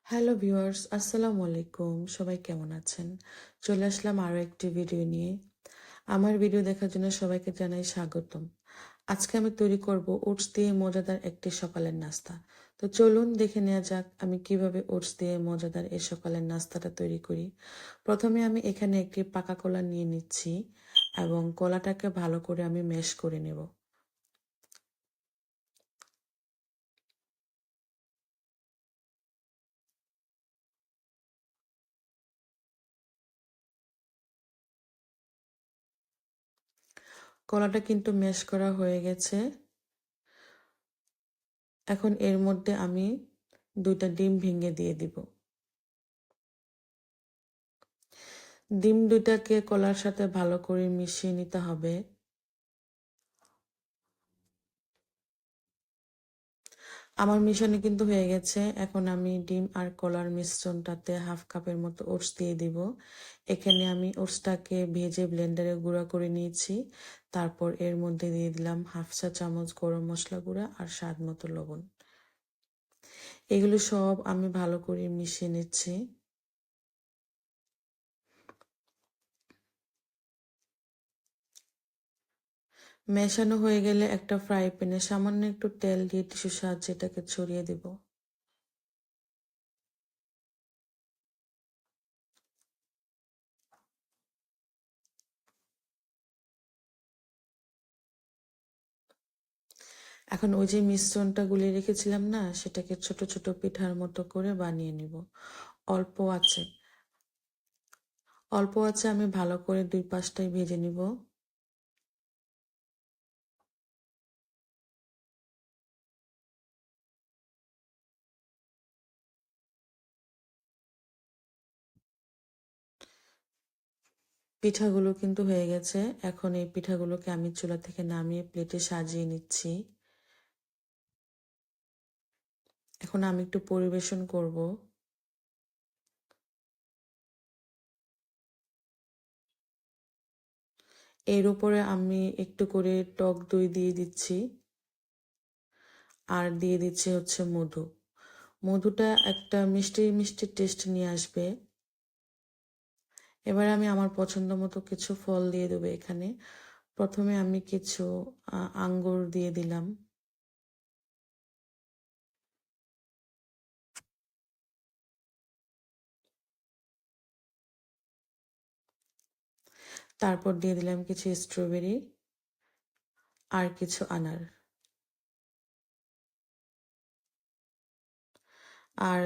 Hello viewers, আসসালামু আলাইকুম। সবাই কেমন আছেন? চলে আসলাম আরও একটি ভিডিও নিয়ে। আমার ভিডিও দেখার জন্য সবাইকে জানাই স্বাগতম। আজকে আমি তৈরি করব ওটস দিয়ে মজাদার একটি সকালের নাস্তা। তো চলুন দেখে নেওয়া যাক আমি কিভাবে ওটস দিয়ে মজাদার এই সকালের নাস্তাটা তৈরি করি। প্রথমে আমি এখানে একটি পাকা কলা নিয়ে নিচ্ছি এবং কলাটাকে ভালো করে আমি ম্যাশ করে নেব। কলাটা কিন্তু ম্যাশ করা হয়ে গেছে। এখন এর মধ্যে আমি 2টা ডিম ভেঙে দিয়ে দিব। ডিম দুইটাকে কলার সাথে ভালো করে মিশিয়ে নিতে হবে। আমার মিশানো কিন্তু হয়ে গেছে। এখন আমি ডিম আর কলার মিশ্রণটাতে হাফ কাপের মতো ওটস দিয়ে দিব। এখানে আমি ওটসটাকে ভেজে ব্লেন্ডারে গুঁড়া করে নিয়েছি। তারপর এর মধ্যে দিয়ে দিলাম হাফ চা চামচ গরম মশলা গুঁড়া আর স্বাদ মতো লবণ। এগুলো সব আমি ভালো করে মিশিয়ে নিচ্ছি। মেশানো হয়ে গেলে একটা ফ্রাই প্যানে সামান্য একটু তেল দিয়ে টিস্যুর সাহায্যে এটাকে ছড়িয়ে দিব। এখন ওই যে মিশ্রণটা গুলিয়ে রেখেছিলাম না, সেটাকে ছোট ছোট পিঠার মতো করে বানিয়ে নিব। অল্প আছে অল্প আছে আমি ভালো করে 2 পাশটাই ভেজে নিব। পিঠাগুলো কিন্তু হয়ে গেছে। এখন এই পিঠাগুলোকে আমি চুলা থেকে নামিয়ে প্লেটে সাজিয়ে নিচ্ছি। এখন আমি একটু পরিবেশন করব। এর উপরে আমি একটু করে টক দই দিয়ে দিচ্ছি আর দিয়ে দিচ্ছি হচ্ছে মধু। মধুটা একটা মিষ্টি মিষ্টি টেস্ট নিয়ে আসবে। এবার আমি আমার পছন্দ মতো কিছু ফল দিয়ে দেবো এখানে। প্রথমে আমি কিছু আঙ্গুর দিয়ে দিলাম। তারপর দিয়ে দিলাম কিছু স্ট্রবেরি আর কিছু আনার। আর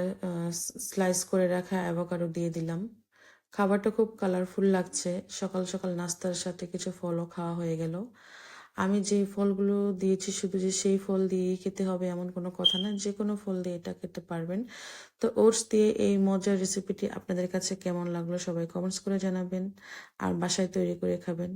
স্লাইস করে রাখা অ্যাভোকাডো দিয়ে দিলাম। খাবারটা খুব কালারফুল লাগছে। সকাল সকাল নাস্তার সাথে কিছু ফলও খাওয়া হয়ে গেল। আমি যেই ফলগুলো দিয়েছি শুধু যে সেই ফল দিয়েই খেতে হবে এমন কোনো কথা না, যে কোনো ফল দিয়ে এটা খেতে পারবেন। তো ওটস দিয়ে এই মজার রেসিপিটি আপনাদের কাছে কেমন লাগলো সবাই কমেন্টস করে জানাবেন আর বাসায় তৈরি করে খাবেন।